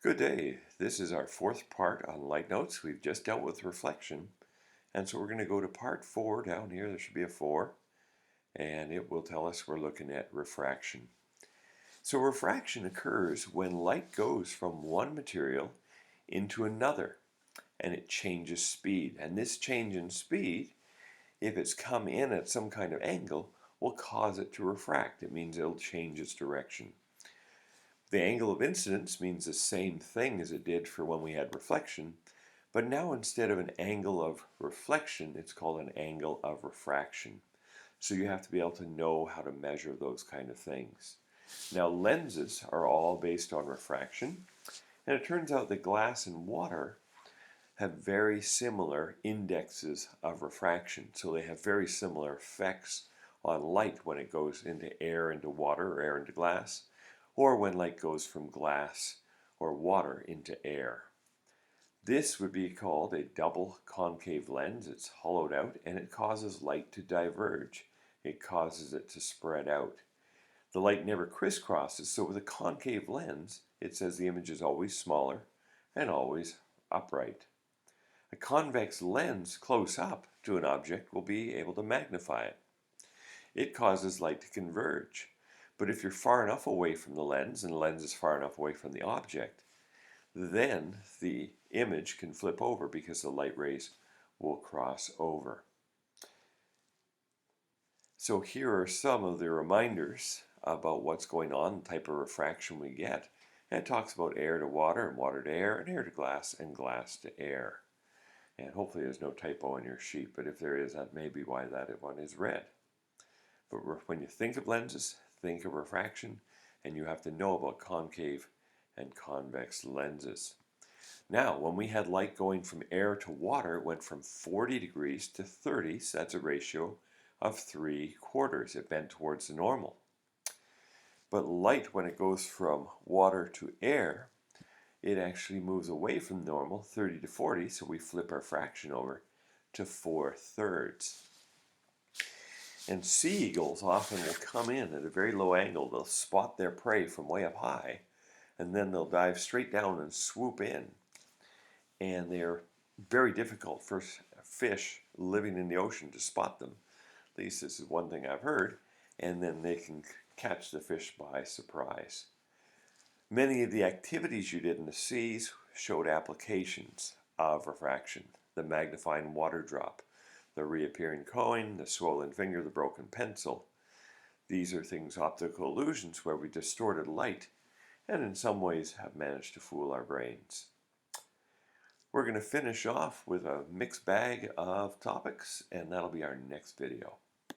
Good day. This is our fourth part on light notes. We've just dealt with reflection. And so we're going to go to part 4 down here. There should be a 4. And it will tell us we're looking at refraction. So refraction occurs when light goes from one material into another. And it changes speed. And this change in speed, if it's come in at some kind of angle, will cause it to refract. It means it'll change its direction. The angle of incidence means the same thing as it did for when we had reflection, but now instead of an angle of reflection, it's called an angle of refraction. So you have to be able to know how to measure those kind of things. Now lenses are all based on refraction, and it turns out that glass and water have very similar indexes of refraction. So they have very similar effects on light when it goes into air into water or air into glass, or when light goes from glass or water into air. This would be called a double concave lens. It's hollowed out and it causes light to diverge. It causes it to spread out. The light never crisscrosses, so with a concave lens, it says the image is always smaller and always upright. A convex lens close up to an object will be able to magnify it. It causes light to converge. But if you're far enough away from the lens and the lens is far enough away from the object, then the image can flip over because the light rays will cross over. So here are some of the reminders about what's going on, the type of refraction we get. And it talks about air to water and water to air and air to glass and glass to air. And hopefully there's no typo on your sheet, but if there is, that may be why that one is red. But when you think of lenses, think of refraction, and you have to know about concave and convex lenses. Now, when we had light going from air to water, it went from 40 degrees to 30, so that's a ratio of 3/4. It bent towards the normal. But light, when it goes from water to air, it actually moves away from normal, 30 to 40, so we flip our fraction over to 4/3. And seagulls often will come in at a very low angle. They'll spot their prey from way up high, and then they'll dive straight down and swoop in. And they're very difficult for fish living in the ocean to spot them. At least this is one thing I've heard. And then they can catch the fish by surprise. Many of the activities you did in the seas showed applications of refraction. The magnifying water drop, the reappearing coin, the swollen finger, the broken pencil. These are things, optical illusions, where we distorted light and in some ways have managed to fool our brains. We're going to finish off with a mixed bag of topics, and that'll be our next video.